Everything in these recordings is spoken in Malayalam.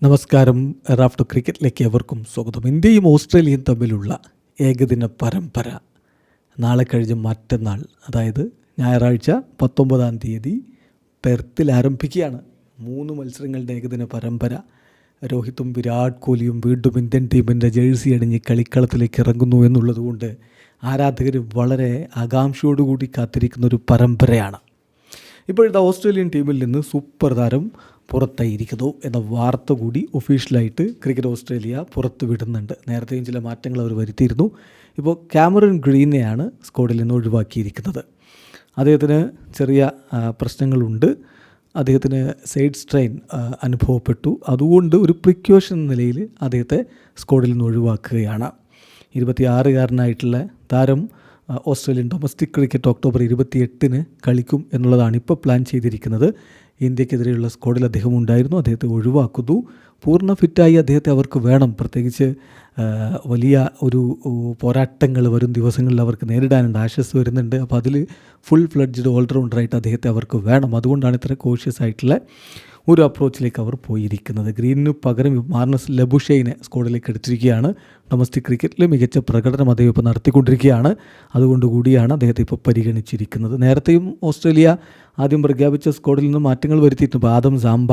നമസ്കാരം. റാഫ്റ്റോ ക്രിക്കറ്റിലേക്ക് എവർക്കും സ്വാഗതം. ഇന്ത്യയും ഓസ്ട്രേലിയയും തമ്മിലുള്ള ഏകദിന പരമ്പര നാളെ കഴിഞ്ഞ് മറ്റന്നാൾ, അതായത് ഞായറാഴ്ച 19-ാം തീയതി പെർത്തിൽ ആരംഭിക്കുകയാണ്. 3 മത്സരങ്ങളുടെ ഏകദിന പരമ്പര. രോഹിത്തും വിരാട് കോഹ്ലിയും വീണ്ടും ഇന്ത്യൻ ടീമിൻ്റെ ജേഴ്സി അണിഞ്ഞ് കളിക്കളത്തിലേക്ക് ഇറങ്ങുന്നു എന്നുള്ളതുകൊണ്ട് ആരാധകർ വളരെ ആകാംക്ഷയോടുകൂടി കാത്തിരിക്കുന്നൊരു പരമ്പരയാണ്. ഇപ്പോഴത്തെ ഓസ്ട്രേലിയൻ ടീമിൽ നിന്ന് സൂപ്പർ താരം പുറത്തായിരിക്കുന്നു എന്ന വാർത്ത കൂടി ഒഫീഷ്യലായിട്ട് ക്രിക്കറ്റ് ഓസ്ട്രേലിയ പുറത്തു വിടുന്നുണ്ട്. നേരത്തെയും ചില മാറ്റങ്ങൾ അവർ വരുത്തിയിരുന്നു. ഇപ്പോൾ കാമറൺ ഗ്രീനെയാണ് സ്ക്വാഡിൽ നിന്ന് ഒഴിവാക്കിയിരിക്കുന്നത്. അദ്ദേഹത്തിന് ചെറിയ പ്രശ്നങ്ങളുണ്ട്. അദ്ദേഹത്തിന് സൈഡ് സ്ട്രെയിൻ അനുഭവപ്പെട്ടു. അതുകൊണ്ട് ഒരു പ്രിക്കോഷൻ നിലയിൽ അദ്ദേഹത്തെ സ്ക്വാഡിൽ നിന്ന് ഒഴിവാക്കുകയാണ്. 26-കാരനായിട്ടുള്ള താരം ഓസ്ട്രേലിയൻ ഡൊമസ്റ്റിക് ക്രിക്കറ്റ് ഒക്ടോബർ 28-ന് കളിക്കും എന്നുള്ളതാണ് ഇപ്പോൾ പ്ലാൻ ചെയ്തിരിക്കുന്നത്. ഇന്ത്യക്കെതിരെയുള്ള സ്ക്വാഡിൽ അദ്ദേഹം ഉണ്ടായിരുന്നു. അദ്ദേഹത്തെ ഒഴിവാക്കുന്നു. പൂർണ്ണ ഫിറ്റായി അദ്ദേഹത്തെ അവർക്ക് വേണം. പ്രത്യേകിച്ച് വലിയ ഒരു പോരാട്ടങ്ങൾ വരും ദിവസങ്ങളിൽ അവർക്ക് നേരിടാനുണ്ട്. ആഷസ് വരുന്നുണ്ട്. അപ്പോൾ അതിൽ ഫുൾ ഫ്ലഡ്ജ്ഡ് ഓൾറൗണ്ടറായിട്ട് അദ്ദേഹത്തെ അവർക്ക് വേണം. അതുകൊണ്ടാണ് ഇത്ര കോഷ്യസ് ആയിട്ടുള്ള ഒരു അപ്രോച്ചിലേക്ക് അവർ പോയിരിക്കുന്നത്. ഗ്രീനിന് പകരം മാർണസ് ലബുഷെയിനെ സ്ക്വാഡിലേക്ക് എടുത്തിരിക്കുകയാണ്. ഡൊമസ്റ്റിക് ക്രിക്കറ്റിൽ മികച്ച പ്രകടനം അദ്ദേഹം ഇപ്പോൾ നടത്തിക്കൊണ്ടിരിക്കുകയാണ്. അതുകൊണ്ട് കൂടിയാണ് അദ്ദേഹത്തെ ഇപ്പോൾ പരിഗണിച്ചിരിക്കുന്നത്. നേരത്തെയും ഓസ്ട്രേലിയ ആദ്യം പ്രഖ്യാപിച്ച സ്ക്വാഡിൽ നിന്ന് മാറ്റങ്ങൾ വരുത്തിയിട്ടുണ്ട്. Adam Zampa,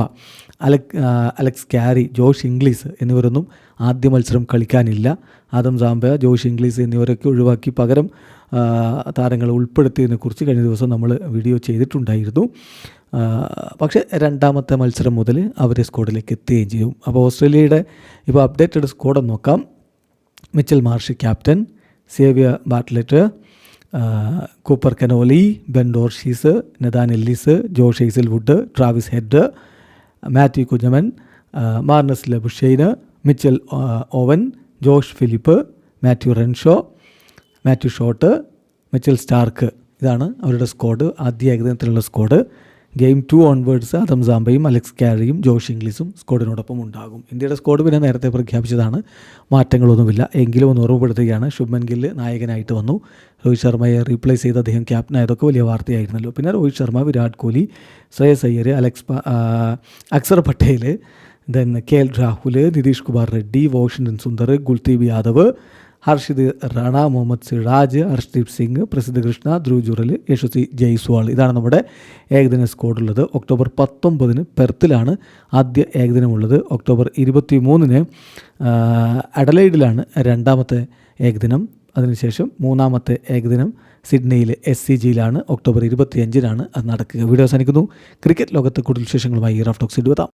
Alex Carey, Josh Inglis എന്നിവരൊന്നും ആദ്യ മത്സരം കളിക്കാനില്ല. ആദം സാംബ, ജോഷ് ഇംഗ്ലീസ് എന്നിവരൊക്കെ ഒഴിവാക്കി പകരം താരങ്ങളെ ഉൾപ്പെടുത്തിയതിനെക്കുറിച്ച് കഴിഞ്ഞ ദിവസം നമ്മൾ വീഡിയോ ചെയ്തിട്ടുണ്ടായിരുന്നു. പക്ഷേ രണ്ടാമത്തെ മത്സരം മുതൽ അവർ സ്ക്വാഡിലേക്ക് എത്തുകയും ചെയ്യും. അപ്പോൾ ഓസ്ട്രേലിയയുടെ ഇപ്പോൾ അപ്ഡേറ്റഡ് സ്ക്വാഡ് നോക്കാം. Mitchell Marsh captain, Xavier Bartlett, Cooper Connolly, Ben Dwarshuis, Nathan Ellis, Josh Hazlewood, Travis Head, Matthew Kuhnemann, Marnus Labuschagne, Mitchell Owen, Josh Philippe, Matthew Renshaw, Matthew Short, Mitchell Starc. ഇതാണ് അവരുടെ സ്ക്വാഡ്. ആദ്യ ഏകദിനത്തിലുള്ള സ്ക്വാഡ്. ഗെയിം 2 ഓൺവേർഡ്സ് ആദം സാംബയും അലക്സ് ക്യാരിയും ജോഷ് ഇംഗ്ലീസും സ്ക്വാഡിനോടൊപ്പം ഉണ്ടാകും. ഇന്ത്യയുടെ സ്ക്വാഡ് പിന്നെ നേരത്തെ പ്രഖ്യാപിച്ചതാണ്. മാറ്റങ്ങളൊന്നുമില്ല. എങ്കിലും ഒന്ന് ഓർമ്മപ്പെടുത്തുകയാണ്. ശുഭ്മൻ ഗിൽ നായകനായിട്ട് വന്നു. രോഹിത് ശർമ്മയെ റീപ്ലേസ് ചെയ്ത് അദ്ദേഹം ക്യാപ്റ്റനായതൊക്കെ വലിയ വാർത്തയായിരുന്നല്ലോ. പിന്നെ രോഹിത് ശർമ്മ, വിരാട് കോഹ്ലി, ശ്രേയസ് അയ്യർ, അക്സർ പട്ടേൽ, ദെൻ KL രാഹുൽ, നിതീഷ് കുമാർ റെഡ്ഡി, വാഷിംഗ്ടൺ സുന്ദർ, കുൽദീപ് യാദവ്, ഹർഷിദ് റാണ, മുഹമ്മദ് സിറാജ്, ഹർഷ്ദീപ് സിംഗ്, പ്രസിദ്ധ കൃഷ്ണ, ധ്രുവ് ജുറൽ, യശസ്വി ജയ്സ്വാൾ. ഇതാണ് നമ്മുടെ ഏകദിന സ്ക്വാഡുള്ളത്. ഒക്ടോബർ 19-ന് പെർത്തിലാണ് ആദ്യ ഏകദിനമുള്ളത്. ഒക്ടോബർ 23-ന് അഡലൈഡിലാണ് രണ്ടാമത്തെ ഏകദിനം. അതിനുശേഷം 3-ാമത്തെ ഏകദിനം സിഡ്നിയിൽ SCGയിലാണ്. ഒക്ടോബർ 25-നാണ് അത് നടക്കുക. വീഡിയോ അവസാനിക്കുന്നു. ക്രിക്കറ്റ് ലോകത്തെ കൂടുതൽ വിശേഷങ്ങളുമായി റാഫ്റ്റോക്സ് എത്താം.